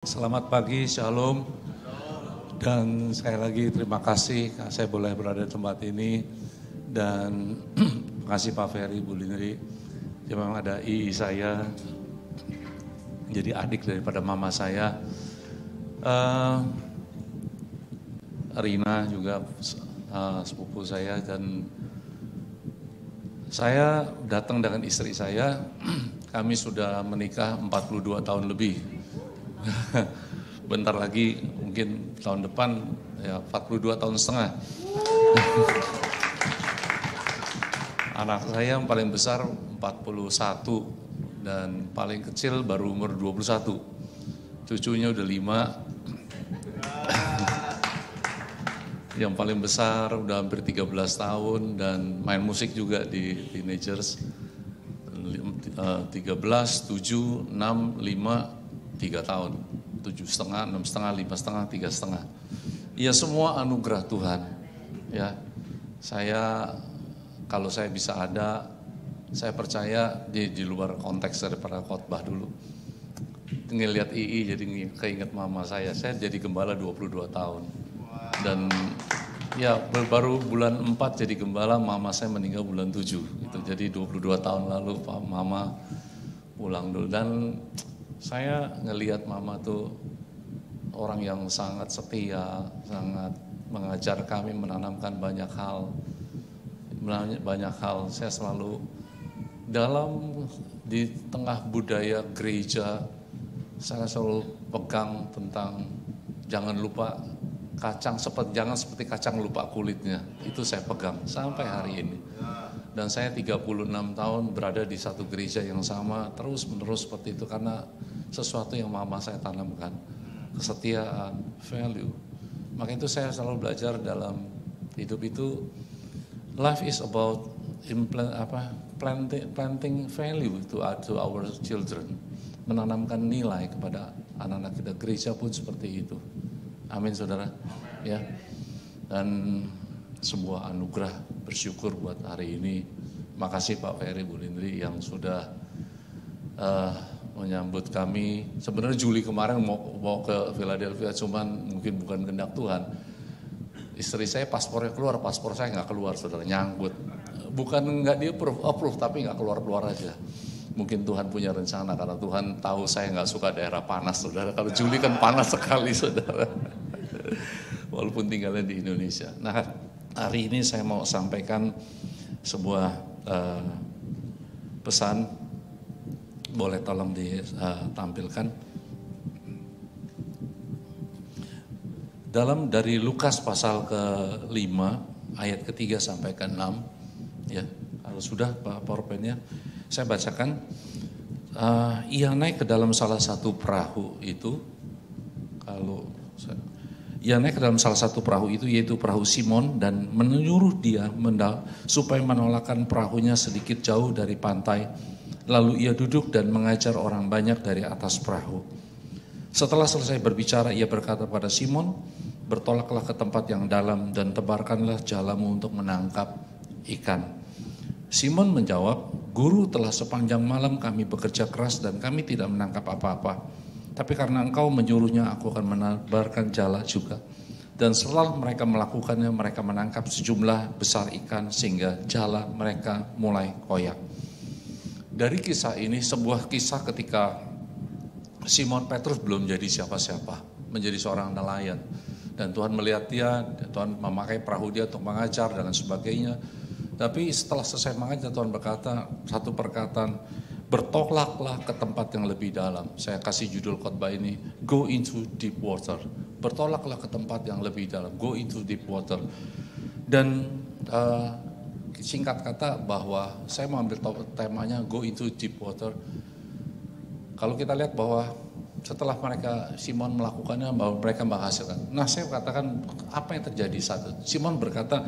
Selamat pagi, Shalom. Dan sekali lagi terima kasih saya boleh berada di tempat ini. Dan terima kasih Pak Ferry, Bu Lindri. Ya, memang ada II saya, jadi adik daripada mama saya. Rina juga sepupu saya. Dan saya datang dengan istri saya. Kami sudah menikah 42 tahun lebih. Bentar lagi mungkin tahun depan ya 42 tahun setengah. Anak saya yang paling besar 41 dan paling kecil baru umur 21. Cucunya udah 5. Yang paling besar udah hampir 13 tahun dan main musik juga di teenagers. 13, 7, 6, 5, 3 tahun, 7,5, 6,5, 5,5, 3,5. Ya semua anugerah Tuhan. Ya, kalau saya bisa ada, saya percaya di luar konteks daripada khotbah dulu. Ngelihat II jadi keinget mama saya jadi gembala 22 tahun. Dan ya baru bulan 4 jadi gembala, mama saya meninggal bulan 7. Gitu. Jadi 22 tahun lalu mama pulang dulu. Dan saya ngelihat mama tuh orang yang sangat setia, sangat mengajar kami, menanamkan banyak hal. Saya selalu di tengah budaya gereja, saya selalu pegang tentang jangan lupa jangan seperti kacang lupa kulitnya. Itu saya pegang sampai hari ini. Dan saya 36 tahun berada di satu gereja yang sama, terus menerus seperti itu karena sesuatu yang mama saya tanamkan, kesetiaan, value. Maka itu saya selalu belajar dalam hidup itu, life is about planting value to our children, menanamkan nilai kepada anak-anak kita. Gereja pun seperti itu. Amin, saudara. Ya. Dan sebuah anugerah, bersyukur buat hari ini. Makasih Pak Ferry, Bu Lindri yang sudah menyambut kami. Sebenarnya Juli kemarin mau ke Philadelphia, cuman mungkin bukan kehendak Tuhan. Istri saya paspornya keluar, paspor saya nggak keluar, saudara, nyangkut. Bukan nggak dia approve, tapi nggak keluar aja. Mungkin Tuhan punya rencana karena Tuhan tahu saya nggak suka daerah panas, saudara. Kalau Juli kan panas sekali, saudara. Walaupun tinggalnya di Indonesia. Nah, hari ini saya mau sampaikan sebuah pesan, boleh tolong ditampilkan. Dari Lukas pasal ke-5 ayat ke-3 sampai ke-6, ya, kalau sudah Pak PowerPoint-nya, saya bacakan. Ia naik ke dalam salah satu perahu itu, ia naik ke dalam salah satu perahu itu, yaitu perahu Simon, dan menyuruh dia supaya menolakkan perahunya sedikit jauh dari pantai. Lalu ia duduk dan mengajar orang banyak dari atas perahu. Setelah selesai berbicara, ia berkata pada Simon, bertolaklah ke tempat yang dalam dan tebarkanlah jalamu untuk menangkap ikan. Simon menjawab, Guru, telah sepanjang malam kami bekerja keras dan kami tidak menangkap apa-apa. Tapi karena engkau menyuruhnya, aku akan menebarkan jala juga. Dan setelah mereka melakukannya, mereka menangkap sejumlah besar ikan sehingga jala mereka mulai koyak. Dari kisah ini, sebuah kisah ketika Simon Petrus belum jadi siapa-siapa, menjadi seorang nelayan. Dan Tuhan melihat dia, Tuhan memakai perahu dia untuk mengajar dan sebagainya. Tapi setelah selesai mengajar, Tuhan berkata satu perkataan, bertolaklah ke tempat yang lebih dalam. Saya kasih judul khotbah ini, Go into deep water. Bertolaklah ke tempat yang lebih dalam, go into deep water. Dan singkat kata bahwa saya mengambil temanya go into deep water. Kalau kita lihat bahwa setelah Simon melakukannya, bahwa mereka menghasilkan. Nah, saya katakan apa yang terjadi saat itu? Simon berkata,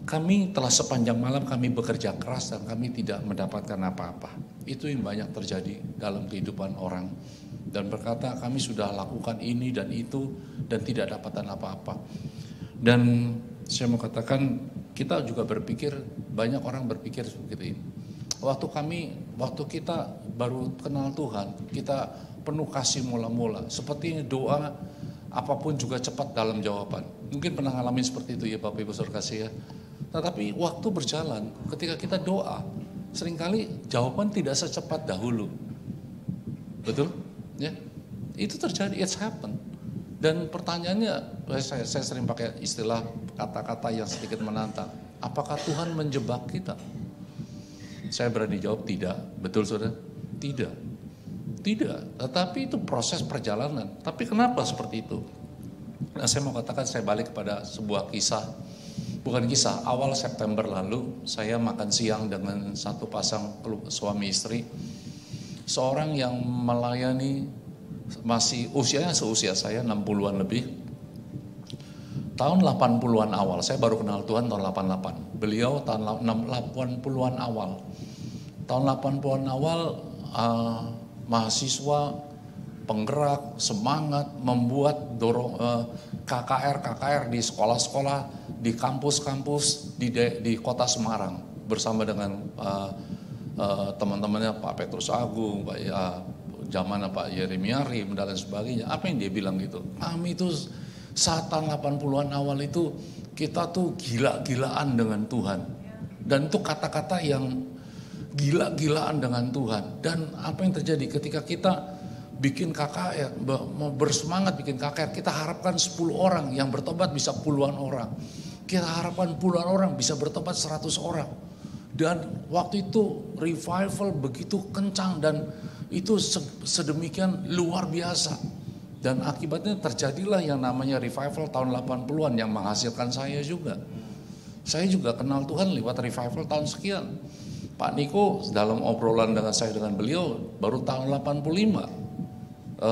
kami telah sepanjang malam kami bekerja keras dan kami tidak mendapatkan apa-apa. Itu yang banyak terjadi dalam kehidupan orang. Dan berkata kami sudah lakukan ini dan itu dan tidak dapatkan apa-apa. Dan saya mau katakan kita juga berpikir, banyak orang berpikir seperti ini. Waktu kita baru kenal Tuhan, kita penuh kasih mula-mula. Seperti doa, apapun juga cepat dalam jawaban. Mungkin pernah ngalamin seperti itu ya Bapak Ibu Saudara kasih ya. Tetapi waktu berjalan, ketika kita doa, seringkali jawaban tidak secepat dahulu. Betul? Ya, itu terjadi, it's happen. Dan pertanyaannya, saya sering pakai istilah kata-kata yang sedikit menantang. Apakah Tuhan menjebak kita? Saya berani jawab tidak. Betul saudara? Tidak. Tetapi itu proses perjalanan. Tapi kenapa seperti itu? Nah, saya mau katakan, saya balik kepada sebuah kisah. Bukan kisah, awal September lalu saya makan siang dengan satu pasang suami istri. Seorang yang melayani masih usianya seusia saya, 60-an lebih. Tahun 80-an awal, saya baru kenal Tuhan tahun 88. Beliau tahun 80-an awal. Tahun 80-an awal mahasiswa, penggerak, semangat membuat KKR di sekolah-sekolah, di kampus-kampus di kota Semarang bersama dengan teman-temannya Pak Petrus Agung, zaman Pak Yeremia Rim dan lain sebagainya. Apa yang dia bilang gitu? Kami itu saat tahun 80-an awal itu kita tuh gila-gilaan dengan Tuhan. Dan itu kata-kata yang gila-gilaan dengan Tuhan. Dan apa yang terjadi ketika kita bikin KKR, bersemangat bikin KKR, kita harapkan 10 orang yang bertobat bisa puluhan orang. Kita harapkan puluhan orang bisa bertobat 100 orang. Dan waktu itu revival begitu kencang dan itu sedemikian luar biasa. Dan akibatnya terjadilah yang namanya revival tahun 80-an yang menghasilkan saya juga. Saya juga kenal Tuhan lewat revival tahun sekian. Pak Niko dalam obrolan dengan saya dengan beliau baru tahun 85.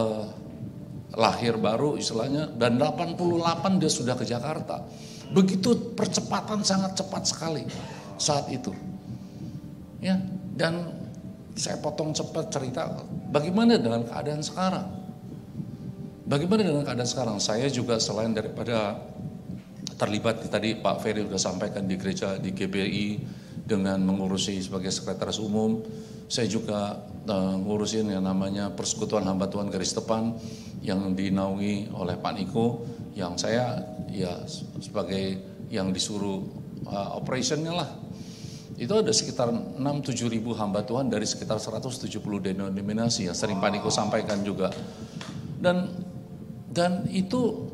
Lahir baru istilahnya, dan 88 dia sudah ke Jakarta. Begitu percepatan sangat cepat sekali saat itu. Ya, dan saya potong cepat cerita bagaimana dengan keadaan sekarang. Bagaimana dengan keadaan sekarang? Saya juga selain daripada terlibat tadi Pak Ferry sudah sampaikan di gereja di GBI dengan mengurusi sebagai sekretaris umum, saya juga ngurusin yang namanya Persekutuan Hamba Tuhan Garis Depan yang dinaungi oleh Pak Niko, yang saya ya sebagai yang disuruh operationnya lah. Itu ada sekitar 6-7 ribu hamba Tuhan dari sekitar 170 denominasi yang sering Pak Niko sampaikan juga. Dan itu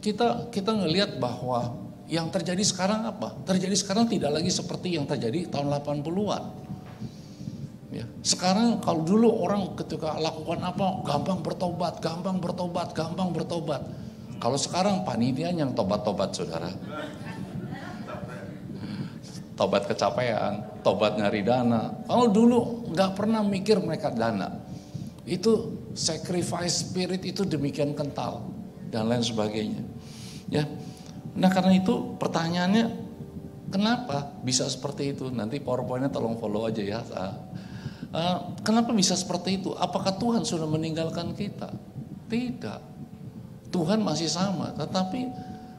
kita ngelihat bahwa yang terjadi sekarang apa? Terjadi sekarang tidak lagi seperti yang terjadi tahun 80-an. Ya, sekarang kalau dulu orang ketika lakukan apa, gampang bertobat. Kalau sekarang panitia yang tobat-tobat saudara. Tobat kecapean, tobat nyari dana. Kalau dulu nggak pernah mikir mereka dana. Itu sacrifice spirit itu demikian kental dan lain sebagainya. Ya. Nah karena itu pertanyaannya kenapa bisa seperti itu? Nanti PowerPoint-nya tolong follow aja ya. Kenapa bisa seperti itu? Apakah Tuhan sudah meninggalkan kita? Tidak. Tuhan masih sama, tetapi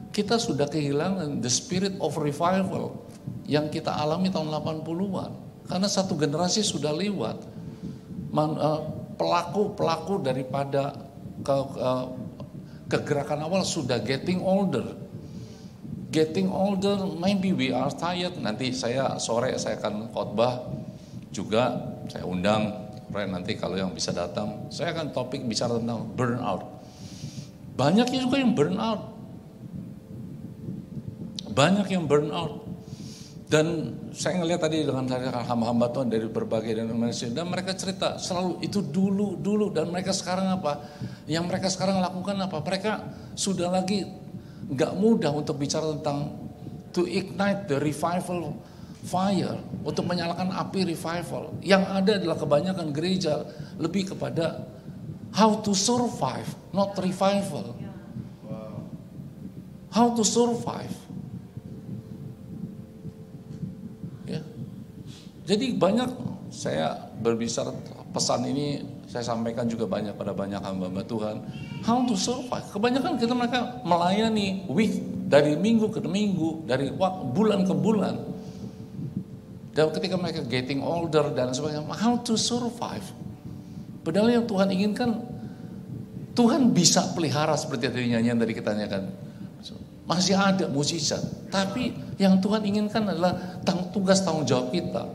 kita sudah kehilangan the spirit of revival yang kita alami tahun 80-an. Karena satu generasi sudah lewat. Pelaku daripada kegerakan awal sudah getting older, maybe we are tired. Nanti sore saya akan khotbah juga, saya undang nanti kalau yang bisa datang, saya akan topik bicara tentang burnout. Banyak juga yang burnout, dan saya ngelihat tadi dengan hamba-hamba Tuhan dari berbagai denominasi, dan mereka cerita selalu itu dulu, dan mereka sekarang apa? Yang mereka sekarang lakukan apa? Mereka sudah lagi nggak mudah untuk bicara tentang to ignite the revival fire, untuk menyalakan api revival. Yang ada adalah kebanyakan gereja lebih kepada how to survive, not revival. How to survive. Jadi banyak saya berbicara pesan ini saya sampaikan juga banyak pada banyak hamba-hamba Tuhan. How to survive. Kebanyakan mereka melayani week dari minggu ke minggu, dari bulan ke bulan. Dan ketika mereka getting older dan sebagainya, how to survive. Padahal yang Tuhan inginkan, Tuhan bisa pelihara seperti tadi nyanyian tadi kita tanyakan. Masih ada mukjizat, tapi yang Tuhan inginkan adalah tugas tanggung jawab kita.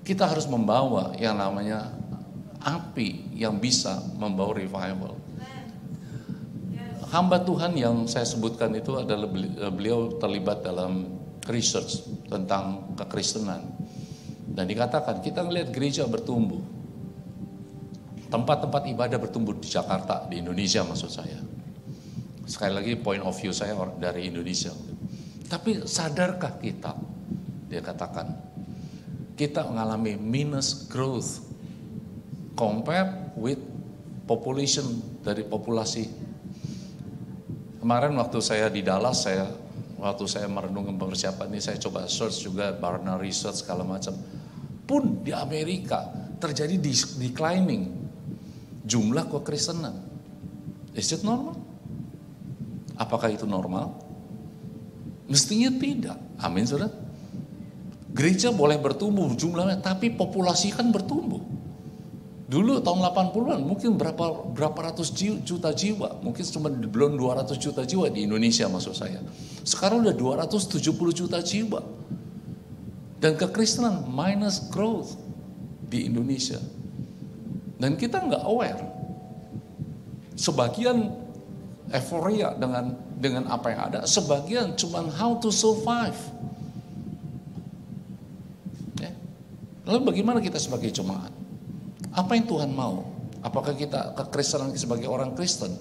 Kita harus membawa yang namanya api yang bisa membawa revival. Hamba Tuhan yang saya sebutkan itu adalah beliau terlibat dalam research tentang kekristenan. Dan dikatakan kita ngelihat gereja bertumbuh. Tempat-tempat ibadah bertumbuh di Jakarta, di Indonesia maksud saya. Sekali lagi point of view saya dari Indonesia. Tapi sadarkah kita, dia katakan, kita mengalami minus growth compared with population dari populasi. Kemarin waktu saya di Dallas, waktu saya merenung persiapan ini, saya coba search juga Barna Research segala macam. Pun di Amerika terjadi declining jumlah kekristenan. Is it normal? Apakah itu normal? Mestinya tidak. Amin, saudara. Gereja boleh bertumbuh jumlahnya, tapi populasi kan bertumbuh. Dulu tahun 80-an mungkin berapa ratus juta jiwa, mungkin cuma belum 200 juta jiwa di Indonesia maksud saya. Sekarang udah 270 juta jiwa. Dan kekristenan minus growth di Indonesia. Dan kita nggak aware. Sebagian euforia dengan apa yang ada, sebagian cuma how to survive. Ya. Lalu bagaimana kita sebagai jemaat? Apa yang Tuhan mau? Apakah kita kekristenan sebagai orang Kristen?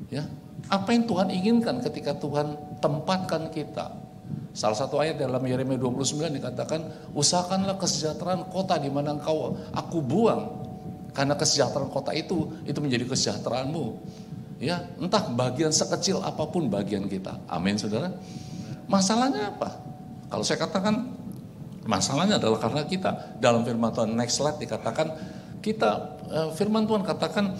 Ya, apa yang Tuhan inginkan ketika Tuhan tempatkan kita? Salah satu ayat dalam Yeremia 29 dikatakan, usahakanlah kesejahteraan kota di mana aku buang, karena kesejahteraan kota itu menjadi kesejahteraanmu. Ya, entah bagian sekecil apapun bagian kita. Amin, saudara. Masalahnya apa? Kalau saya katakan masalahnya adalah karena kita dalam firman Tuhan, next slide dikatakan firman Tuhan katakan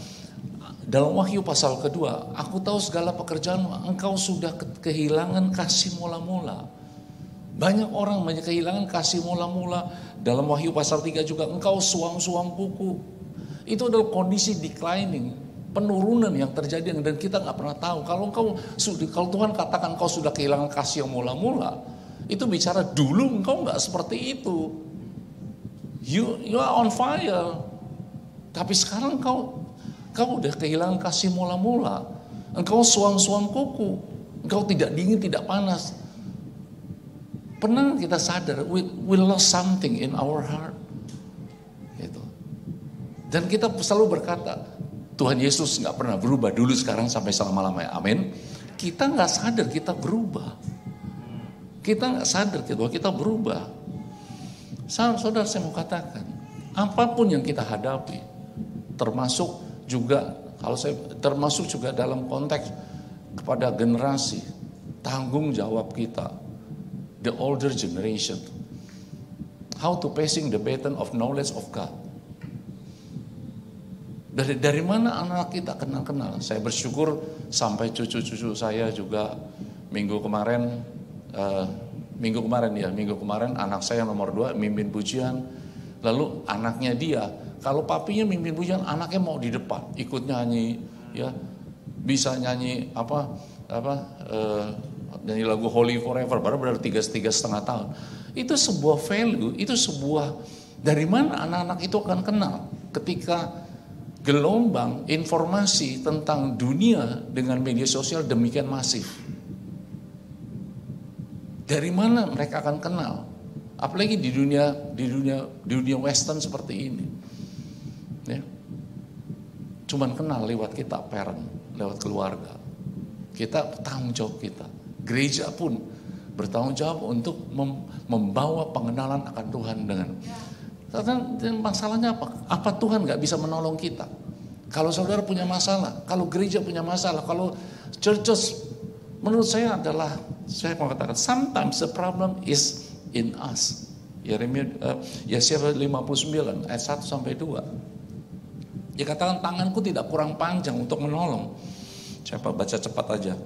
dalam Wahyu pasal kedua, aku tahu segala pekerjaanmu, engkau sudah kehilangan kasih mula-mula. Banyak orang kehilangan kasih mula-mula. Dalam Wahyu pasal 3 juga, engkau suam-suam kuku. Itu adalah kondisi declining, penurunan yang terjadi dan kita nggak pernah tahu. Kalau Tuhan katakan kau sudah kehilangan kasih yang mula-mula, itu bicara dulu engkau nggak seperti itu. You are on fire. Tapi sekarang kau udah kehilangan kasih mula-mula. Engkau suam-suam kuku. Engkau tidak dingin, tidak panas. Pernah kita sadar, we lost something in our heart. Gitu. Dan kita selalu berkata, Tuhan Yesus nggak pernah berubah dulu, sekarang, sampai selama-lamanya. Amin. Kita nggak sadar kita berubah. Kita nggak sadar bahwa kita berubah. Saudara, saya mau katakan, apapun yang kita hadapi, termasuk juga dalam konteks kepada generasi, tanggung jawab kita, the older generation, how to passing the baton of knowledge of God. Dari mana anak kita kenal-kenal? Saya bersyukur sampai cucu-cucu saya juga minggu kemarin anak saya nomor 2 mimpin pujian, lalu anaknya dia, kalau papinya mimpin pujian, anaknya mau di depan ikut nyanyi, ya bisa nyanyi nyanyi lagu Holy Forever, baru 3,5 tahun. Itu sebuah value, itu sebuah, dari mana anak-anak itu akan kenal ketika gelombang informasi tentang dunia dengan media sosial demikian masif. Dari mana mereka akan kenal? Apalagi di dunia Western seperti ini. Ya. Cuman kenal lewat kita parent, lewat keluarga. Kita tanggung jawab kita. Gereja pun bertanggung jawab untuk membawa pengenalan akan Tuhan dengan. Dan masalahnya apa? Apa Tuhan nggak bisa menolong kita? Kalau saudara punya masalah, kalau gereja punya masalah, kalau churches, menurut saya adalah, saya mau katakan, sometimes the problem is in us. Yesaya 59 ayat 1 sampai 2. Dia katakan, tanganku tidak kurang panjang untuk menolong. Siapa baca cepat aja.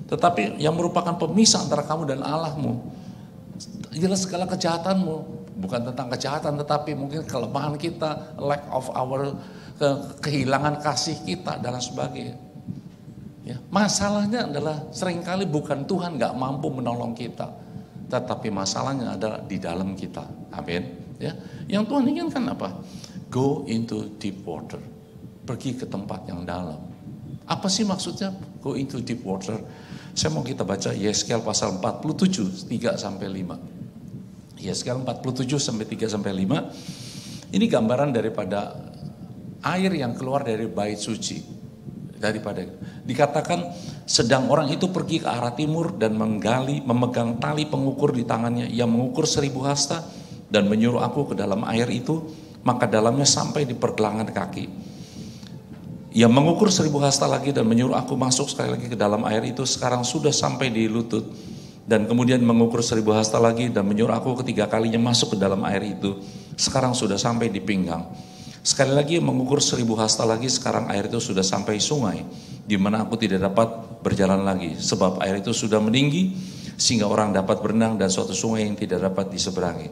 Tetapi yang merupakan pemisah antara kamu dan Allahmu, Pergilah segala kejahatanmu, bukan tentang kejahatan tetapi mungkin kelemahan kita, lack of our kehilangan kasih kita dan sebagainya. Ya, masalahnya adalah seringkali bukan Tuhan gak mampu menolong kita, tetapi masalahnya adalah di dalam kita. Amin. Ya, yang Tuhan inginkan apa? Go into deep water. Pergi ke tempat yang dalam. Apa sih maksudnya go into deep water? Saya mau kita baca Yeskel pasal 47 3-5. Yeskel 47 sampai 3-5. Ini gambaran daripada air yang keluar dari bait suci. Daripada dikatakan sedang orang itu pergi ke arah timur dan memegang tali pengukur di tangannya. Ia mengukur 1000 hasta dan menyuruh aku ke dalam air itu, maka dalamnya sampai di pergelangan kaki. Ia mengukur 1000 hasta lagi dan menyuruh aku masuk sekali lagi ke dalam air itu, sekarang sudah sampai di lutut. Dan kemudian mengukur 1000 hasta lagi dan menyuruh aku ketiga kalinya masuk ke dalam air itu, sekarang sudah sampai di pinggang. Sekali lagi mengukur 1000 hasta lagi, sekarang air itu sudah sampai sungai, di mana aku tidak dapat berjalan lagi, sebab air itu sudah meninggi, sehingga orang dapat berenang dan suatu sungai yang tidak dapat diseberangi.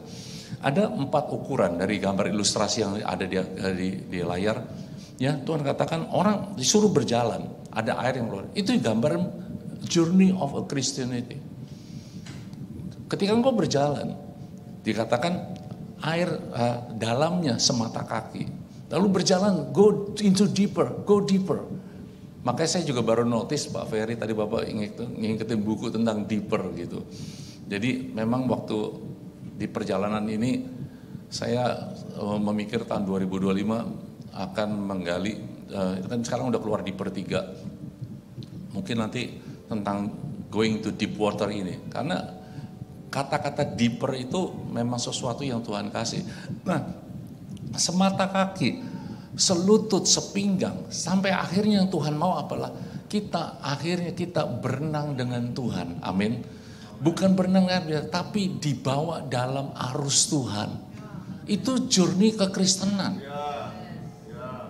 Ada 4 ukuran dari gambar ilustrasi yang ada di layar. Ya, Tuhan katakan orang disuruh berjalan, ada air yang keluar. Itu gambar journey of a Christianity. Ketika engkau berjalan, dikatakan air dalamnya semata kaki. Lalu berjalan, go into deeper, go deeper. Makanya saya juga baru notice Pak Ferry, tadi Bapak ngingetin buku tentang deeper gitu. Jadi memang waktu di perjalanan ini saya memikir tahun 2025 akan menggali, kan sekarang udah keluar deeper 3. Mungkin nanti tentang going to deep water ini. Karena kata-kata deeper itu memang sesuatu yang Tuhan kasih. Nah, semata kaki, selutut, sepinggang, sampai akhirnya yang Tuhan mau apalah akhirnya kita berenang dengan Tuhan. Amin. Bukan berenang tapi dibawa dalam arus Tuhan. Itu journey kekristenan.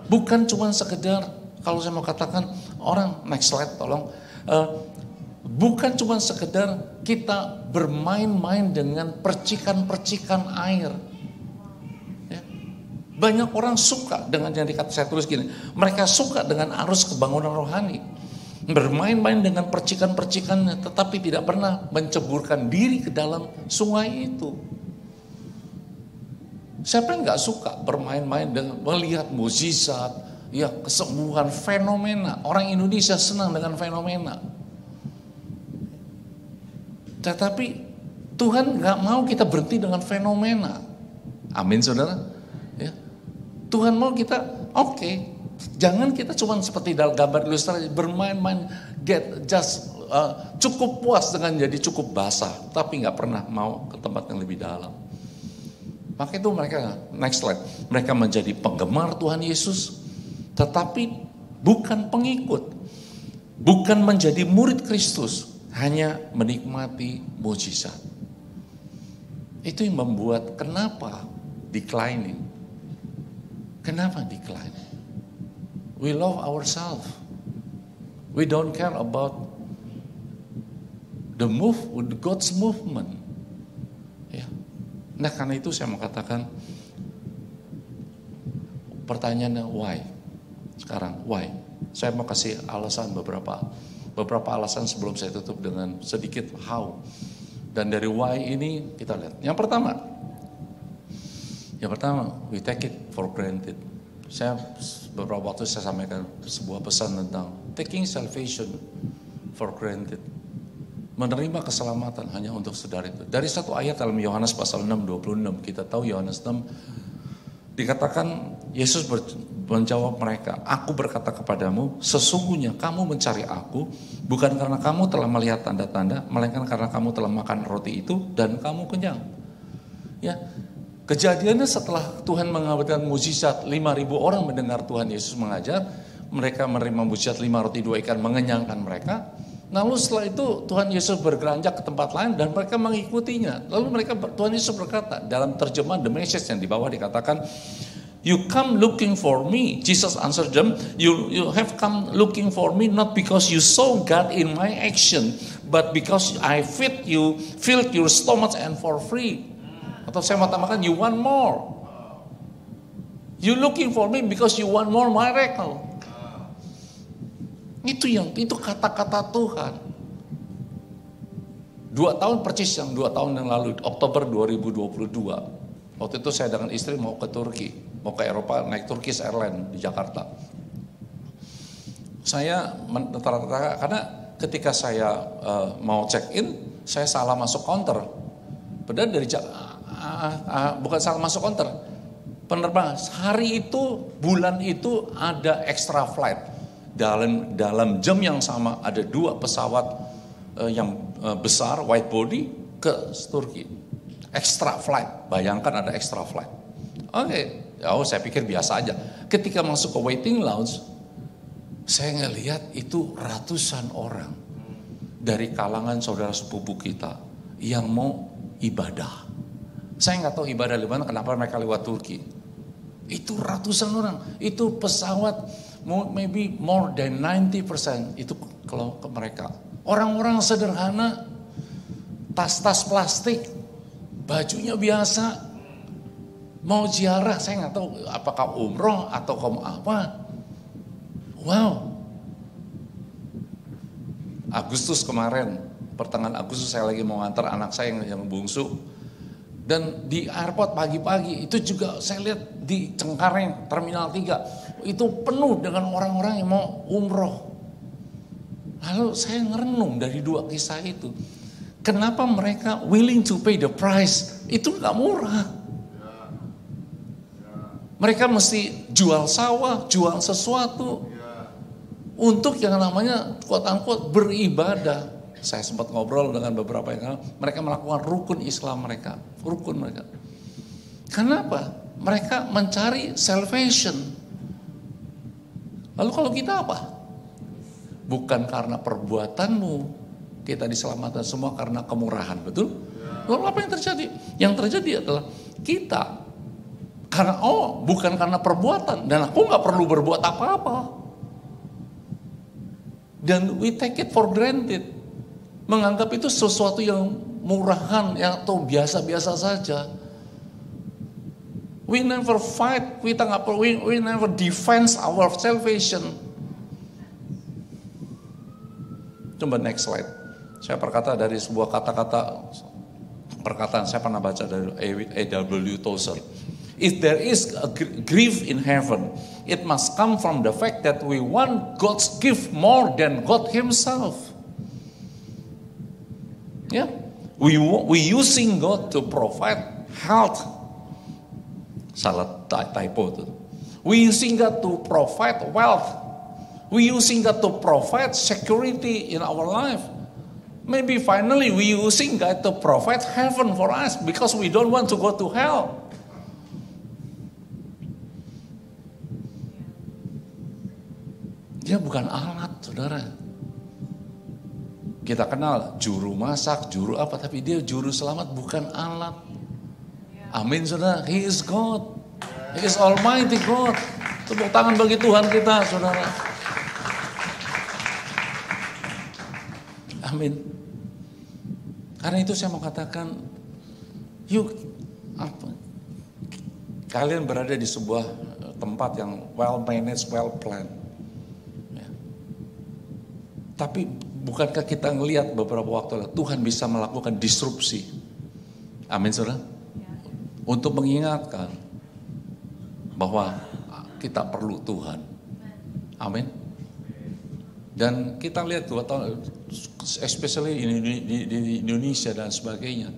Bukan cuma sekedar, kalau saya mau katakan orang, next slide tolong, bukan cuma sekedar kita bermain-main dengan percikan-percikan air. Ya. Banyak orang suka dengan yang dikata saya tulis gini, mereka suka dengan arus kebangunan rohani. Bermain-main dengan percikan-percikannya, tetapi tidak pernah menceburkan diri ke dalam sungai itu. Siapa yang gak suka bermain-main dengan melihat mukjizat, ya kesembuhan, fenomena. Orang Indonesia senang dengan fenomena. Tetapi Tuhan gak mau kita berhenti dengan fenomena. Amin saudara. Ya. Tuhan mau kita, oke. Jangan kita cuma seperti dalam gambar ilustrasi bermain-main, cukup puas dengan jadi cukup basah, tapi gak pernah mau ke tempat yang lebih dalam. Maka itu mereka, next slide, mereka menjadi penggemar Tuhan Yesus, tetapi bukan pengikut, bukan menjadi murid Kristus, hanya menikmati mujizat. Itu yang membuat kenapa declining. Kenapa declining? We love ourselves. We don't care about the God's movement. Nah karena itu saya mau katakan, pertanyaannya why? Sekarang why? Saya mau kasih alasan beberapa alasan sebelum saya tutup dengan sedikit how. Dan dari why ini kita lihat. Yang pertama, we take it for granted. Saya beberapa waktu saya sampaikan sebuah pesan tentang taking salvation for granted. Menerima keselamatan hanya untuk saudara itu. Dari satu ayat dalam Yohanes pasal 6:26, kita tahu Yohanes 6 dikatakan Yesus menjawab mereka, aku berkata kepadamu, sesungguhnya kamu mencari aku bukan karena kamu telah melihat tanda-tanda, melainkan karena kamu telah makan roti itu dan kamu kenyang. Ya, kejadiannya setelah Tuhan mengabadikan mukjizat, 5.000 orang mendengar Tuhan Yesus mengajar, mereka menerima mukjizat 5 roti 2 ikan mengenyangkan mereka. Lalu setelah itu Tuhan Yesus bergeranjak ke tempat lain dan mereka mengikutinya. Lalu Tuhan Yesus berkata dalam terjemahan The Message yang di bawah dikatakan, You come looking for me. Jesus answered them, you have come looking for me not because you saw God in my action, but because I filled your stomach and for free. Atau saya mau tambahkan, you want more. You looking for me because you want more miracle. Itu kata-kata Tuhan. 2 tahun persis yang 2 tahun yang lalu, Oktober 2022. Waktu itu saya dengan istri mau ke Turki, mau ke Eropa naik Turkish Airlines di Jakarta. Saya karena ketika saya mau check in, saya salah masuk counter. Padahal bukan salah masuk counter. Penerbangan hari itu, bulan itu ada extra flight. Dalam jam yang sama ada 2 pesawat yang besar wide body ke Turki. Extra flight, bayangkan ada extra flight. Oke, saya pikir biasa aja. Ketika masuk ke waiting lounge, saya ngelihat itu ratusan orang dari kalangan saudara sepupu kita yang mau ibadah. Saya nggak tahu ibadah di mana, kenapa mereka lewat Turki. Itu ratusan orang, itu pesawat maybe more than 90% itu kalau ke mereka. Orang-orang sederhana, tas-tas plastik, bajunya biasa, mau ziarah, saya nggak tahu apakah umroh atau kamu apa. Wow. Agustus kemarin, pertengahan Agustus saya lagi mau ngantar anak saya yang bungsu. Dan di airport pagi-pagi, itu juga saya lihat di Cengkareng, Terminal 3, itu penuh dengan orang-orang yang mau umroh. Lalu saya ngerenung dari 2 kisah itu. Kenapa mereka willing to pay the price? Itu gak murah. Mereka mesti jual sawah, jual sesuatu. Untuk yang namanya quote-unquote beribadah. Saya sempat ngobrol dengan beberapa yang mereka melakukan rukun Islam mereka. Rukun mereka. Kenapa? Mereka mencari salvation. Lalu kalau kita apa? Bukan karena perbuatanmu. Kita diselamatkan semua karena kemurahan, betul? Lalu apa yang terjadi? Yang terjadi adalah kita bukan karena perbuatan, dan aku nggak perlu berbuat apa-apa. Dan we take it for granted, menganggap itu sesuatu yang murahan, yang atau biasa-biasa saja. We never fight, we never defend our salvation. Coba next slide. Saya berkata dari sebuah perkataan saya pernah baca dari A.W. Tozer. If there is a grief in heaven, it must come from the fact that we want God's gift more than God Himself. Yeah, we using God to provide health. Salah typo itu. We using God to provide wealth. We using God to provide security in our life. Maybe finally we using God to provide heaven for us because we don't want to go to hell. Dia bukan alat, saudara. Kita kenal juru masak, juru apa, tapi dia juru selamat, bukan alat. Amin, saudara. He is God. He is Almighty God. Tepuk tangan bagi Tuhan kita, saudara. Amin. Karena itu saya mau katakan, kalian berada di sebuah tempat yang well managed, well planned. Ya. Tapi bukankah kita ngelihat beberapa waktu lalu Tuhan bisa melakukan disrupsi? Amin, saudara. Untuk mengingatkan bahwa kita perlu Tuhan. Amin. Dan kita lihat 2 tahun, especially di Indonesia dan sebagainya,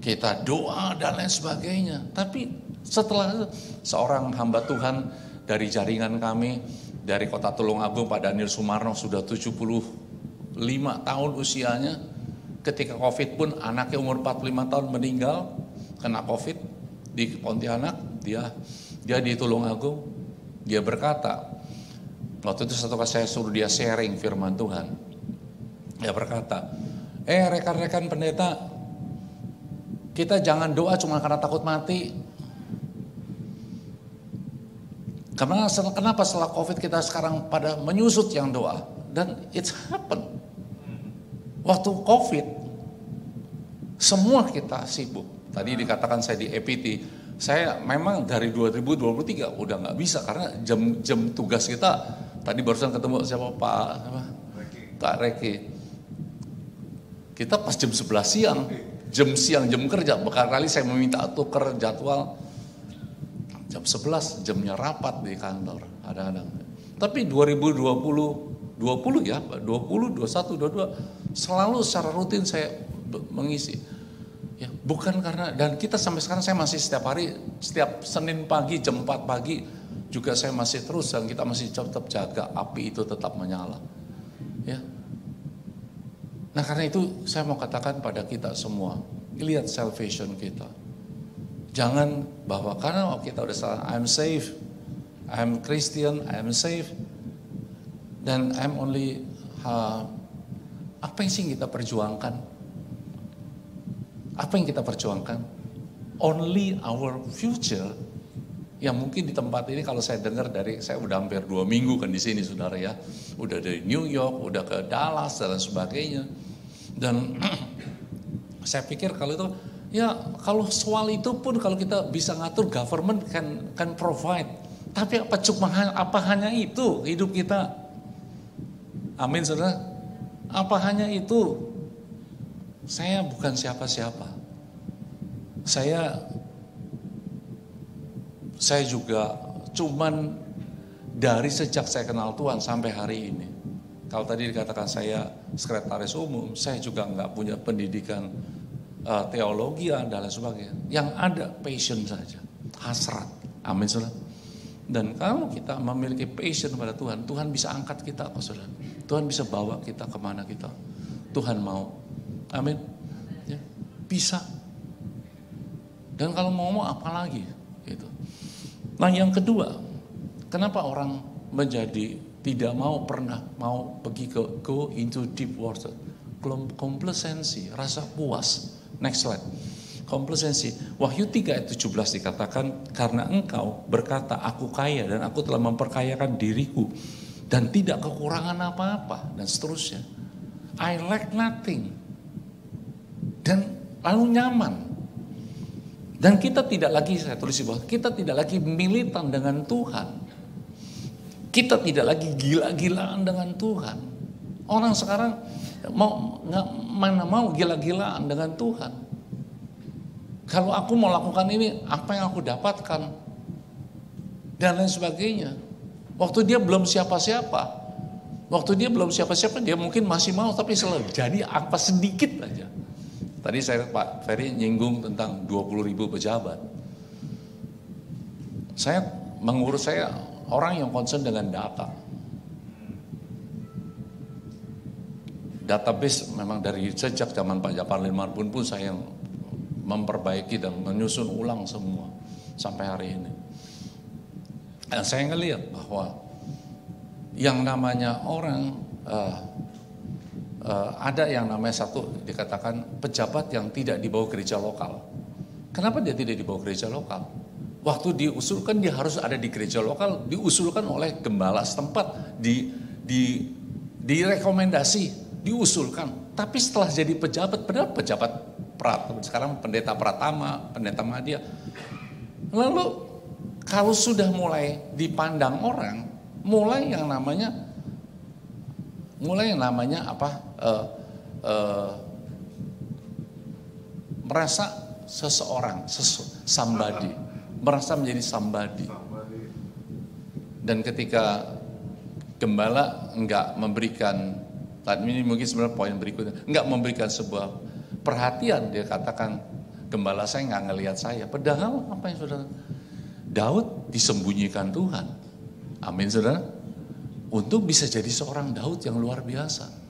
kita doa dan lain sebagainya. Tapi setelah itu, seorang hamba Tuhan dari jaringan kami, dari Kota Tulungagung, Pak Daniel Sumarno, sudah 75 tahun usianya. Ketika COVID pun anaknya umur 45 tahun meninggal, kena COVID di Pontianak, dia di Tulungagung, dia berkata, waktu itu satu kali saya suruh dia sharing firman Tuhan. Dia berkata, rekan-rekan pendeta, kita jangan doa cuma karena takut mati. Karena kenapa setelah COVID kita sekarang pada menyusut yang doa? Dan it's happen. Waktu COVID, semua kita sibuk. Tadi dikatakan saya di EPT, saya memang dari 2023 udah nggak bisa karena jam tugas kita. Tadi barusan ketemu siapa Pak Reki. Kita pas jam 11 siang, jam kerja. Berkali-kali saya meminta tukar jadwal. Jam 11 jamnya rapat di kantor kadang-kadang. Tapi 2020 ya, 20, 21, 22 selalu secara rutin saya mengisi. Ya, bukan karena, dan kita sampai sekarang saya masih setiap hari, setiap Senin pagi jam 4 pagi juga saya masih terus, dan kita masih tetap jaga api itu tetap menyala. Ya. Nah karena itu saya mau katakan pada kita semua, lihat salvation kita. Jangan bahwa karena kita udah salah, I'm safe, I'm Christian, I'm safe, dan I'm only, apa yang sih kita perjuangkan? Apa yang kita perjuangkan? Only our future. Yang mungkin di tempat ini kalau saya dengar saya udah hampir 2 minggu kan di sini saudara ya. Udah dari New York, udah ke Dallas dan sebagainya. Dan saya pikir kalau itu, ya kalau soal itu pun kalau kita bisa ngatur, government can provide. Tapi apa hanya itu hidup kita? Amin saudara. Apa hanya itu? Saya bukan siapa-siapa. Saya juga cuman dari sejak saya kenal Tuhan sampai hari ini. Kalau tadi dikatakan saya sekretaris umum, saya juga nggak punya pendidikan teologi dan lain sebagainya. Yang ada passion saja, hasrat. Amin saudara. Dan kalau kita memiliki passion pada Tuhan, Tuhan bisa angkat kita kok saudara. Tuhan bisa bawa kita kemana kita. Tuhan mau. Amin. Ya, bisa. Dan kalau mau apa lagi? Gitu. Nah yang kedua, kenapa orang menjadi tidak pernah mau pergi go into deep water? Complacency, rasa puas. Next slide. Complacency. Wahyu 3 ayat 17 dikatakan, karena engkau berkata aku kaya dan aku telah memperkayakan diriku dan tidak kekurangan apa-apa dan seterusnya. I lack nothing. Dan lalu nyaman. Dan kita tidak lagi, saya tulis di bawah, kita tidak lagi militan dengan Tuhan. Kita tidak lagi gila-gilaan dengan Tuhan. Orang sekarang mana mau gila-gilaan dengan Tuhan. Kalau aku mau lakukan ini, apa yang aku dapatkan? Dan lain sebagainya. Waktu dia belum siapa-siapa. Dia mungkin masih mau, tapi selalu jadi apa sedikit aja. Tadi Pak Ferry nyinggung tentang 20.000 pejabat. Saya orang yang concern dengan data. Database memang dari sejak zaman Pak Japar Liman pun saya yang memperbaiki dan menyusun ulang semua sampai hari ini. Dan saya ngelihat bahwa yang namanya orang ada yang namanya satu dikatakan pejabat yang tidak dibawa gereja lokal. Kenapa dia tidak dibawa gereja lokal? Waktu diusulkan dia harus ada di gereja lokal, diusulkan oleh gembala setempat, direkomendasi, diusulkan. Tapi setelah jadi pejabat, padahal pejabat sekarang pendeta Pratama, pendeta Madya. Lalu kalau sudah mulai dipandang orang, mulai yang namanya apa? Merasa seseorang, somebody, merasa menjadi somebody. Dan ketika gembala enggak memberikan, tadi ini mungkin sebenarnya poin berikutnya, enggak memberikan sebuah perhatian, dia katakan gembala saya enggak ngelihat saya. Padahal apa yang saudara? Daud disembunyikan Tuhan. Amin saudara. Untuk bisa jadi seorang Daud yang luar biasa.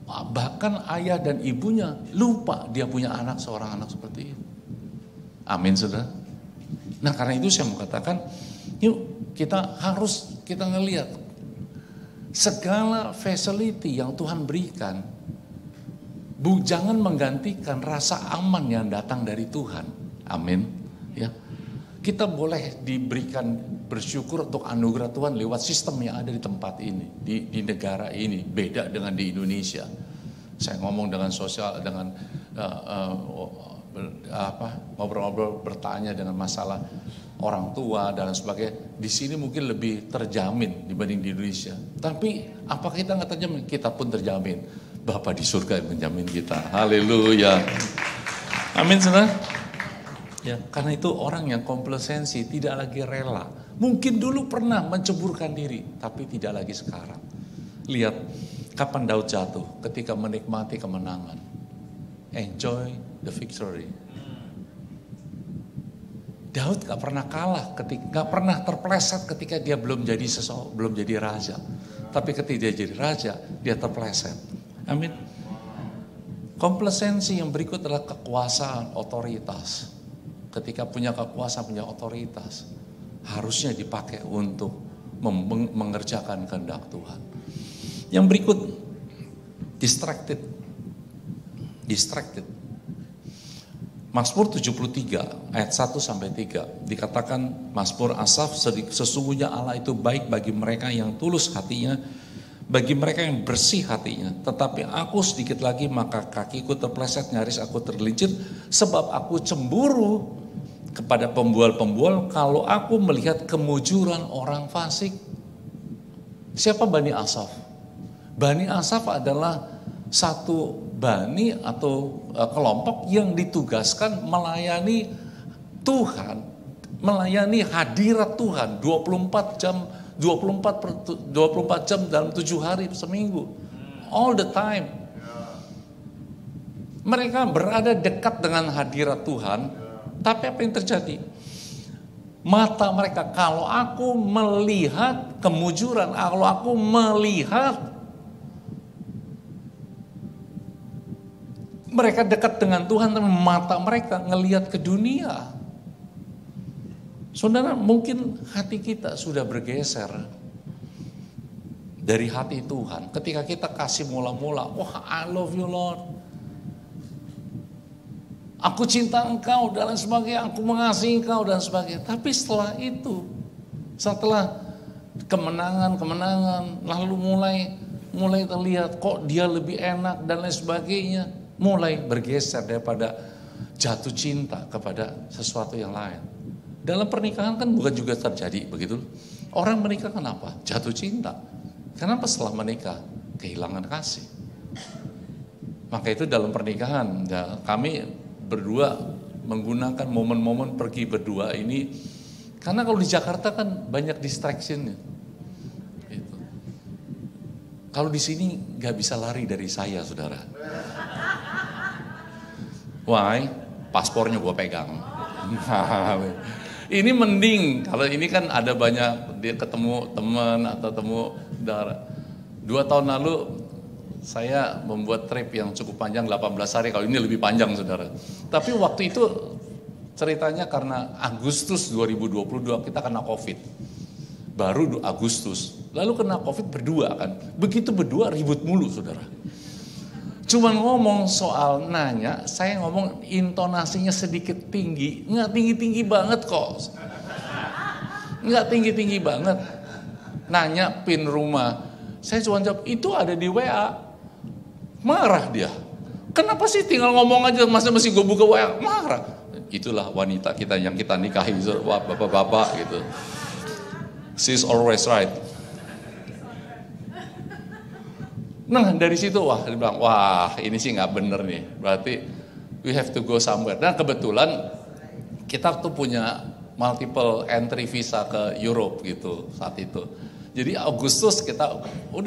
Bahkan ayah dan ibunya lupa dia punya seorang anak seperti itu. Amin saudara. Nah karena itu saya mau katakan, yuk kita ngelihat segala facility yang Tuhan berikan, jangan menggantikan rasa aman yang datang dari Tuhan. Amin. Ya, kita boleh diberikan bersyukur untuk anugerah Tuhan lewat sistem yang ada di tempat ini, di negara ini, beda dengan di Indonesia. Saya ngomong dengan sosial, dengan ngobrol-ngobrol, bertanya dengan masalah orang tua dan sebagainya. Di sini mungkin lebih terjamin dibanding di Indonesia. Tapi apa kita nggak terjamin? Kita pun terjamin. Bapa di surga yang menjamin kita. Haleluya. Amin, saudara. Ya, karena itu orang yang komplasensi tidak lagi rela. Mungkin dulu pernah menceburkan diri, tapi tidak lagi sekarang. Lihat, kapan Daud jatuh? Ketika menikmati kemenangan. Enjoy the victory. Daud gak pernah kalah, gak pernah terpleset ketika dia belum jadi raja. Tapi ketika dia jadi raja, dia terpleset. Amin. Komplasensi yang berikut adalah kekuasaan, otoritas. Ketika punya kekuasaan, punya otoritas, harusnya dipakai untuk mengerjakan kehendak Tuhan. Yang berikut, distracted. Mazmur 73 ayat 1-3 dikatakan Mazmur Asaf, sesungguhnya Allah itu baik bagi mereka yang tulus hatinya, bagi mereka yang bersih hatinya. Tetapi aku sedikit lagi maka kakiku terpleset, nyaris aku tergelincir, sebab aku cemburu kepada pembual-pembual kalau aku melihat kemujuran orang fasik. Siapa Bani Asaf? Bani Asaf adalah satu bani atau kelompok yang ditugaskan melayani Tuhan, melayani hadirat Tuhan 24 jam dalam 7 hari seminggu. All the time. Mereka berada dekat dengan hadirat Tuhan, tapi apa yang terjadi? Mata mereka, kalau aku melihat kemujuran, kalau aku melihat mereka dekat dengan Tuhan, tapi mata mereka ngelihat ke dunia. Saudara, mungkin hati kita sudah bergeser dari hati Tuhan. Ketika kita kasih mula-mula, wah I love you Lord, aku cinta engkau dan lain sebagainya, aku mengasihi engkau dan sebagainya. Tapi setelah itu, setelah kemenangan, lalu mulai terlihat kok dia lebih enak dan lain sebagainya. Mulai bergeser daripada jatuh cinta kepada sesuatu yang lain. Dalam pernikahan kan bukan juga terjadi begitu. Orang menikah kenapa? Jatuh cinta. Kenapa setelah menikah? Kehilangan kasih. Maka itu dalam pernikahan kami berdua menggunakan momen-momen pergi berdua ini. Karena kalau di Jakarta kan banyak distraction. Gitu. Kalau di sini gak bisa lari dari saya, saudara. Why? Paspornya gue pegang. Ini mending, kalau ini kan ada banyak dia ketemu teman atau temu saudara. 2 tahun lalu saya membuat trip yang cukup panjang 18 hari, kalau ini lebih panjang saudara. Tapi waktu itu ceritanya karena Agustus 2022 kita kena COVID. Baru Agustus, lalu kena COVID berdua kan. Begitu berdua ribut mulu saudara. Cuman ngomong soal nanya, saya ngomong intonasinya sedikit tinggi, nggak tinggi-tinggi banget kok. Nggak tinggi-tinggi banget. Nanya PIN rumah, saya cuma jawab, itu ada di WA. Marah dia. Kenapa sih tinggal ngomong aja, masa mesti gue buka WA? Marah. Itulah wanita kita yang kita nikahi, bapak-bapak gitu. She's always right. Nah dari situ dia bilang, wah ini sih nggak bener nih, berarti we have to go somewhere. Dan kebetulan kita tuh punya multiple entry visa ke Europe gitu saat itu. Jadi Agustus kita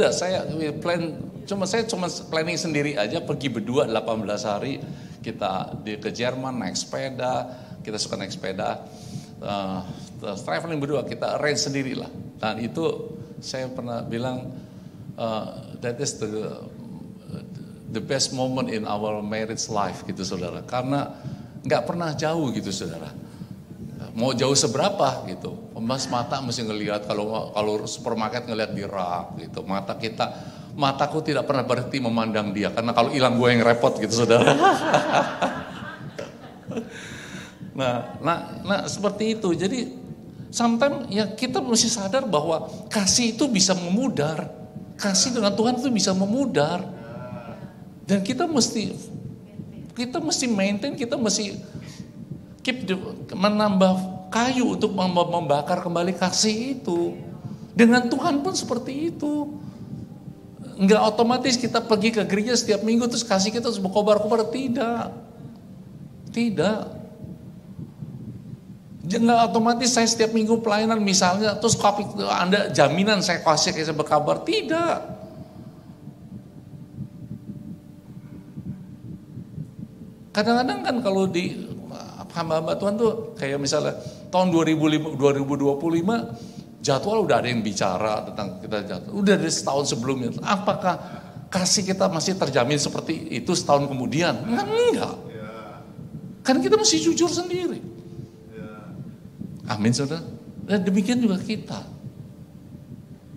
saya cuma planning sendiri aja, pergi berdua 18 hari kita ke Jerman naik sepeda, kita suka naik sepeda, traveling berdua, kita arrange sendiri lah. Dan itu saya pernah bilang, that is the best moment in our marriage life gitu saudara, karena nggak pernah jauh gitu saudara, mau jauh seberapa gitu, mata mesti ngelihat, kalau supermarket ngelihat di rak gitu, mataku tidak pernah berhenti memandang dia, karena kalau hilang gue yang repot gitu saudara. Nah seperti itu. Jadi Sometimes ya kita mesti sadar bahwa kasih itu bisa memudar. Kasih dengan Tuhan itu bisa memudar. Dan kita mesti maintain, kita mesti menambah kayu untuk membakar kembali kasih itu. Dengan Tuhan pun seperti itu. Enggak otomatis kita pergi ke gereja setiap minggu terus kasih kita terus berkobar-kobar, tidak. Tidak. Enggak otomatis saya setiap minggu pelayanan misalnya, terus Anda jaminan saya kasih kayak berkabar, tidak. Kadang-kadang kan kalau di hamba-hamba Tuhan tuh kayak misalnya tahun 2025 jadwal udah ada yang bicara tentang kita jadwal, udah dari setahun sebelumnya. Apakah kasih kita masih terjamin seperti itu setahun kemudian? Enggak. Kan kita mesti jujur sendiri. Amin saudara. Dan demikian juga kita.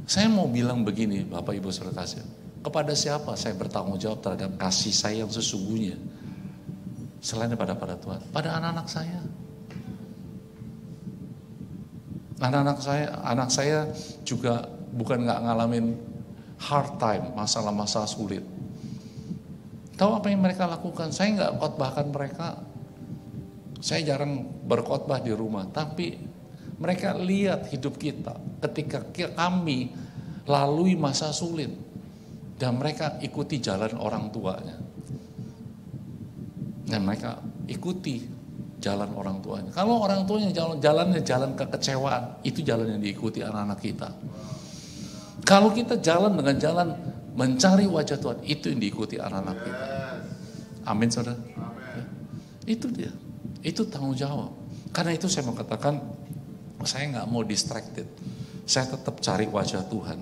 Saya mau bilang begini Bapak Ibu Saudara kasih. Kepada siapa saya bertanggung jawab terhadap kasih saya yang sesungguhnya? Selain pada Tuhan. Pada anak-anak saya. Anak saya juga bukan gak ngalamin hard time, masalah-masalah sulit. Tahu apa yang mereka lakukan? Saya gak khotbahkan mereka. Saya jarang berkhotbah di rumah, tapi mereka lihat hidup kita ketika kami lalui masa sulit dan mereka ikuti jalan orang tuanya. Dan mereka ikuti jalan orang tuanya. Kalau orang tuanya jalan kekecewaan, itu jalan yang diikuti anak-anak kita. Kalau kita jalan dengan jalan mencari wajah Tuhan, itu yang diikuti anak-anak kita. Amin saudara. Itu dia. Itu tanggung jawab. Karena itu saya mau katakan, saya gak mau distracted. Saya tetap cari wajah Tuhan.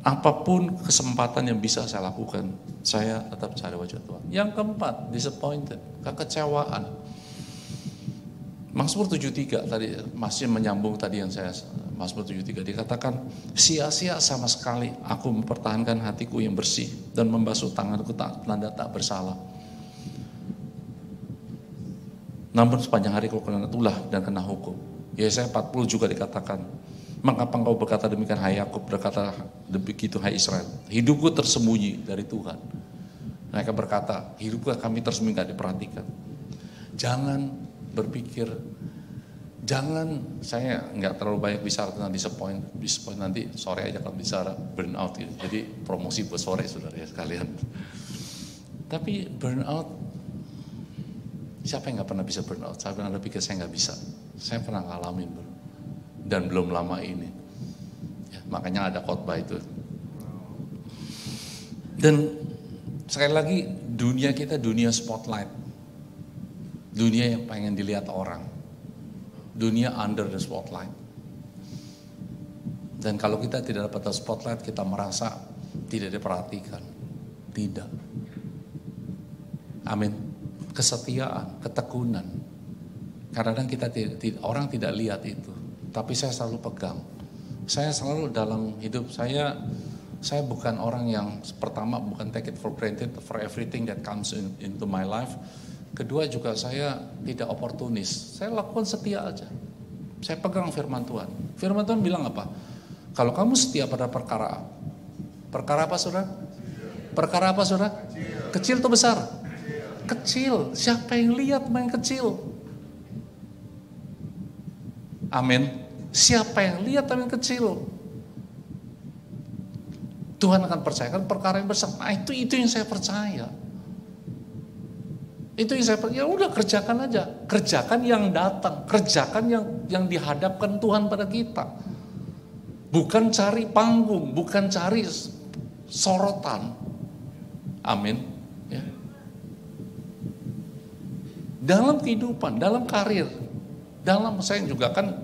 Apapun kesempatan yang bisa saya lakukan, saya tetap cari wajah Tuhan. Yang keempat, disappointed, kekecewaan. Mazmur 73 tadi, masih menyambung tadi yang saya, Mazmur 73 dikatakan, sia-sia sama sekali aku mempertahankan hatiku yang bersih dan membasuh tanganku tanda tak bersalah. Namun sepanjang hari kau kena tulah dan kena hukum. Yesaya 40 juga dikatakan, mengapa engkau berkata demikian hai Yakub, berkata begitu hai Israel. Hidupku tersembunyi dari Tuhan. Mereka berkata, hidupku kami tersembunyi gak diperhatikan. Jangan berpikir, saya nggak terlalu banyak bicara tentang disappoint nanti sore aja kalau bicara burnout gitu. Jadi promosi buat sore saudara ya sekalian. Tapi burnout, siapa yang gak pernah bisa burnout? Siapa yang pikir saya gak bisa? Saya pernah ngalamin bro. Dan belum lama ini. Ya, makanya ada khotbah itu. Dan sekali lagi dunia kita dunia spotlight. Dunia yang pengen dilihat orang. Dunia under the spotlight. Dan kalau kita tidak dapat spotlight, kita merasa tidak diperhatikan. Tidak. Amin. Kesetiaan, ketekunan. Kadang-kadang orang tidak lihat itu, tapi saya selalu pegang. Saya selalu dalam hidup saya bukan orang yang pertama bukan take it for granted for everything that comes into my life. Kedua juga saya tidak oportunis. Saya lakukan setia aja. Saya pegang firman Tuhan. Firman Tuhan bilang apa? Kalau kamu setia pada perkara apa saudara? Perkara apa saudara? Kecil atau besar? Kecil, siapa yang lihat main kecil? Amin. Siapa yang lihat main kecil? Tuhan akan percayakan perkara yang besar. Nah itu yang saya percaya. Itu yang saya percaya. Ya udah kerjakan aja, kerjakan yang datang, kerjakan yang dihadapkan Tuhan pada kita. Bukan cari panggung, bukan cari sorotan. Amin. Ya. Dalam kehidupan, dalam karir, saya juga kan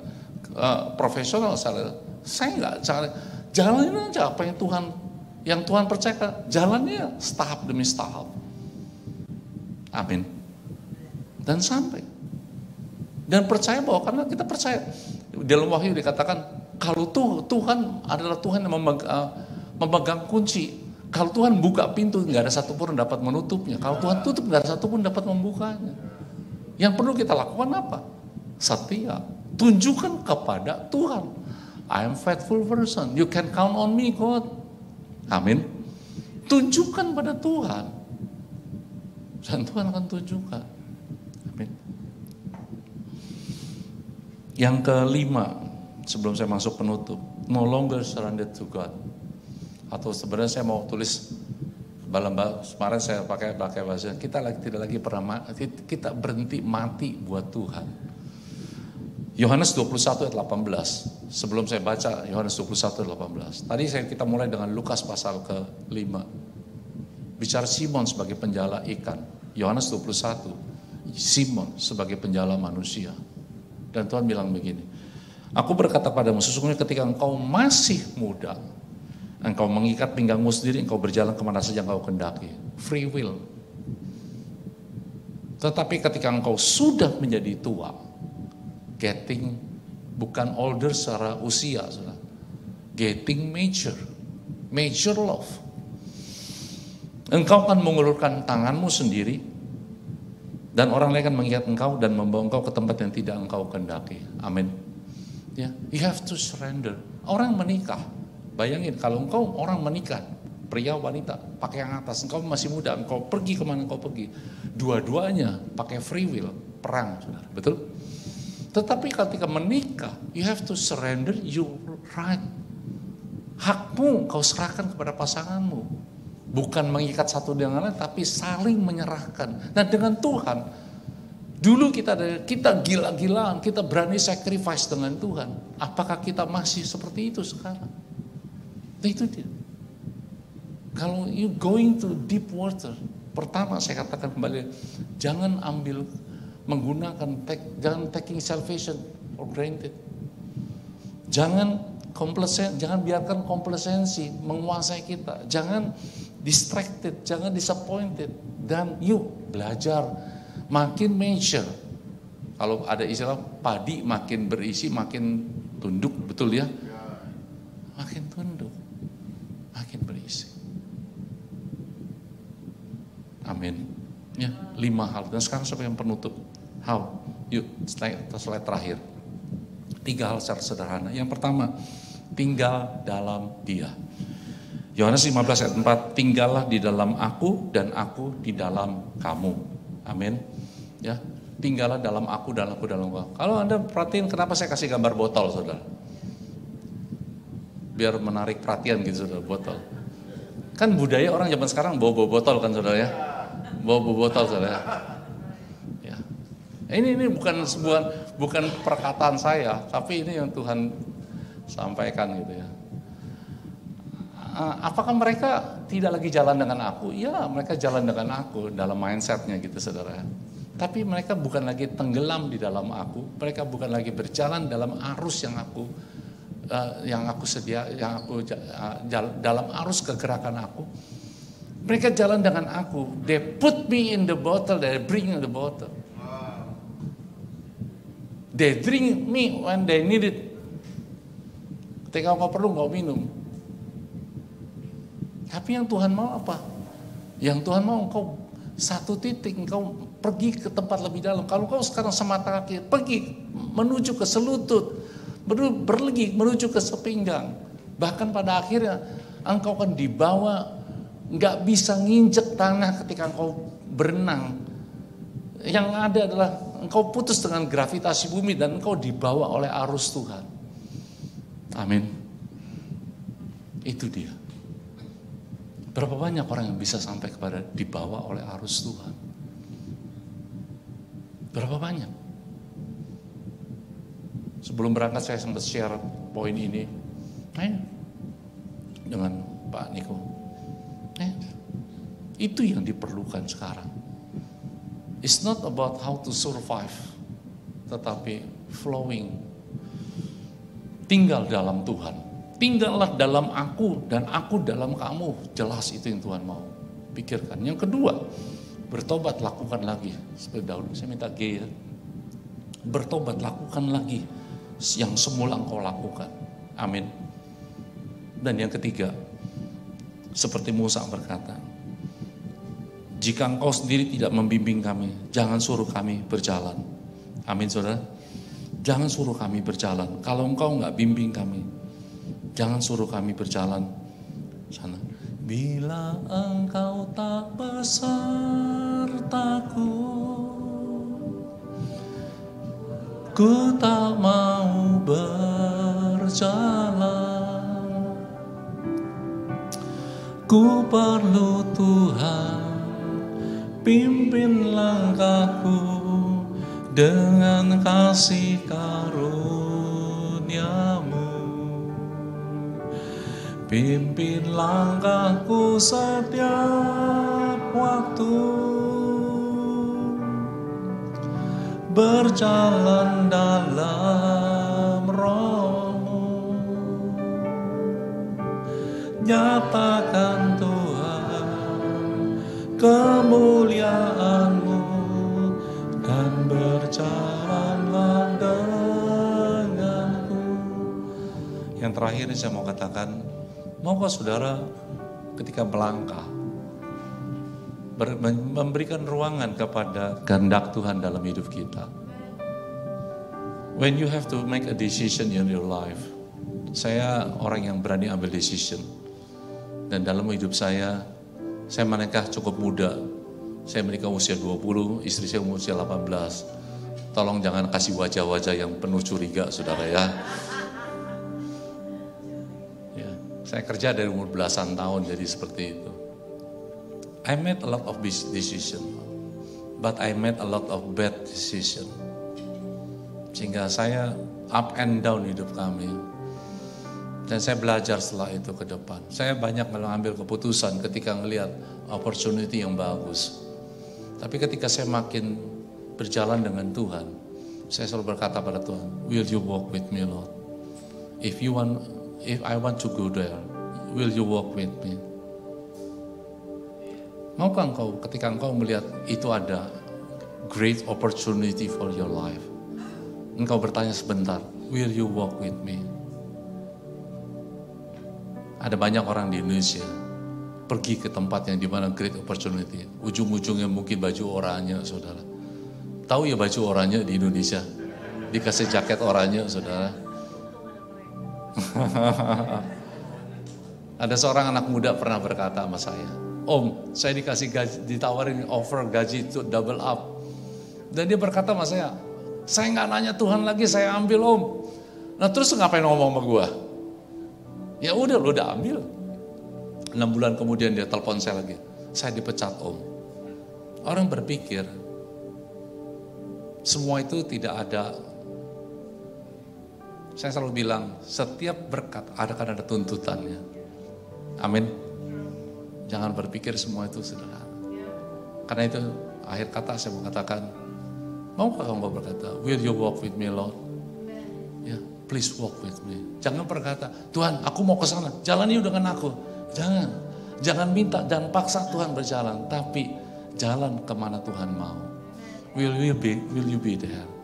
profesional, saya nggak cari, jalanin aja apa yang Tuhan percayakan, jalannya tahap demi tahap. Amin. Dan sampai. Dan percaya bahwa karena kita percaya, dalam Wahyu dikatakan, kalau Tuhan adalah Tuhan yang memegang kunci. Kalau Tuhan buka pintu, nggak ada satupun yang dapat menutupnya. Kalau Tuhan tutup, nggak ada satupun yang dapat membukanya. Yang perlu kita lakukan apa? Setia. Tunjukkan kepada Tuhan. I am faithful person. You can count on me, God. Amin. Tunjukkan pada Tuhan. Dan Tuhan akan tunjukkan. Amin. Yang kelima, sebelum saya masuk penutup, no longer surrendered to God. Atau sebenarnya saya mau tulis kemarin saya pakai bahasa, kita tidak lagi pernah kita berhenti mati buat Tuhan. Yohanes 21 ayat 18. Sebelum saya baca Yohanes 21 ayat 18. Tadi kita mulai dengan Lukas pasal ke-5. Bicara Simon sebagai penjala ikan. Yohanes 21, Simon sebagai penjala manusia. Dan Tuhan bilang begini, aku berkata padamu, sesungguhnya ketika engkau masih muda, engkau mengikat pinggangmu sendiri, engkau berjalan kemana saja engkau kehendaki. Free will. Tetapi ketika engkau sudah menjadi tua, getting, bukan older secara usia, getting mature love. Engkau akan mengulurkan tanganmu sendiri, dan orang lain akan mengikat engkau dan membawa engkau ke tempat yang tidak engkau kehendaki. Amin. Ya, you have to surrender. Orang menikah. Bayangin kalau engkau orang menikah, pria wanita, pakai yang atas, engkau masih muda, engkau pergi kemana engkau pergi. Dua-duanya pakai free will, perang, saudara. Betul? Tetapi ketika menikah, you have to surrender your right. Hakmu kau serahkan kepada pasanganmu. Bukan mengikat satu dengan lain, tapi saling menyerahkan. Nah dengan Tuhan, dulu kita gila-gilaan, kita berani sacrifice dengan Tuhan. Apakah kita masih seperti itu sekarang? Itu dia. Kalau you going to deep water, pertama saya katakan kembali, jangan jangan taking salvation for granted. Jangan biarkan komplasensi menguasai kita. Jangan distracted, jangan disappointed. Dan you belajar makin mature. Kalau ada istilah padi makin berisi makin tunduk, betul ya? Makin tunduk, makin berisi. Amin. Ya, 5 hal. Dan sekarang sampai yang penutup. How? Yuk, slide terakhir. 3 hal secara sederhana. Yang pertama, tinggal dalam Dia. Yohanes 15 ayat 4, tinggallah di dalam aku dan aku di dalam kamu. Amin. Ya, tinggallah dalam aku dan aku dalam kamu. Kalau Anda perhatiin kenapa saya kasih gambar botol, saudara? Biar menarik perhatian gitu, saudara, botol. Kan budaya orang zaman sekarang bawa botol kan, saudara ya? Bawa botol, saudara. Ya. Ini bukan perkataan saya, tapi ini yang Tuhan sampaikan gitu ya. Apakah mereka tidak lagi jalan dengan aku? Ya, mereka jalan dengan aku dalam mindsetnya gitu, saudara. Tapi mereka bukan lagi tenggelam di dalam aku. Mereka bukan lagi berjalan dalam arus yang aku dalam arus kegerakan aku. Mereka jalan dengan aku. They put me in the bottle, they bring in the bottle. They drink me when they need it. Ketika kau perlu kau minum. Tapi yang Tuhan mau apa? Yang Tuhan mau engkau satu titik, engkau pergi ke tempat lebih dalam. Kalau kau sekarang semata kaki, pergi menuju ke selutut, berlegi menuju ke sepinggang. Bahkan pada akhirnya engkau akan dibawa, nggak bisa nginjek tanah ketika engkau berenang. Yang ada adalah engkau putus dengan gravitasi bumi dan engkau dibawa oleh arus Tuhan. Amin. Itu dia. Berapa banyak orang yang bisa sampai kepada dibawa oleh arus Tuhan? Berapa banyak? Sebelum berangkat saya sempat share poin ini dengan Pak Niko. Itu yang diperlukan sekarang. It's not about how to survive, tetapi flowing. Tinggal dalam Tuhan. Tinggallah dalam aku dan aku dalam kamu. Jelas itu yang Tuhan mau pikirkan. Yang kedua, bertobat, lakukan lagi. Seperti dahulu saya minta G ya. Bertobat, lakukan lagi yang semula engkau lakukan. Amin. Dan yang ketiga, seperti Musa berkata, jika engkau sendiri tidak membimbing kami, jangan suruh kami berjalan. Amin, saudara. Jangan suruh kami berjalan. Kalau engkau nggak bimbing kami, jangan suruh kami berjalan sana. Bila engkau tak besertaku, ku tak mau berjalan. Ku perlu Tuhan, pimpin langkahku dengan kasih karunia-Mu. Pimpin langkahku setiap waktu, berjalan dalam Roh-Mu. Nyatakan Tuhan kemuliaan-Mu dan berjalanlah denganku. Yang terakhir saya mau katakan, maukah saudara ketika melangkah memberikan ruangan kepada kehendak Tuhan dalam hidup kita? When you have to make a decision in your life, saya orang yang berani ambil decision. Dan dalam hidup saya menikah cukup muda. Saya menikah usia 20, istri saya usia 18. Tolong jangan kasih wajah-wajah yang penuh curiga, saudara ya. Saya kerja dari umur belasan tahun, jadi seperti itu. I made a lot of decision, but I made a lot of bad decision. Sehingga saya up and down hidup kami. Dan saya belajar setelah itu ke depan. Saya banyak mengambil keputusan ketika melihat opportunity yang bagus. Tapi ketika saya makin berjalan dengan Tuhan, saya selalu berkata pada Tuhan, will you walk with me, Lord? If I want to go there, will you walk with me? Maukah engkau ketika engkau melihat itu ada great opportunity for your life, engkau bertanya sebentar, will you walk with me? Ada banyak orang di Indonesia pergi ke tempat yang dimana great opportunity, ujung-ujungnya mungkin baju oranye, saudara. Tahu ya baju oranye di Indonesia? Dikasih jaket oranye, saudara. Ada seorang anak muda pernah berkata sama saya, Om, saya dikasih gaji, ditawarin offer gaji itu double up. Dan dia berkata sama saya nggak nanya Tuhan lagi, saya ambil Om. Nah terus ngapain ngomong sama gue? Ya udah, lo udah ambil. 6 bulan kemudian dia telepon saya lagi, saya dipecat Om. Orang berpikir semua itu tidak ada. Saya selalu bilang, setiap berkat akan ada tuntutannya. Amin. Jangan berpikir semua itu sederhana. Karena itu akhir kata saya mau katakan, maukah kamu berkata, will you walk with me, Lord? Ya, please walk with me. Jangan berkata, Tuhan, aku mau ke sana, jalani dengan aku. Jangan minta, jangan paksa Tuhan berjalan, tapi jalan kemana Tuhan mau. Will you be there?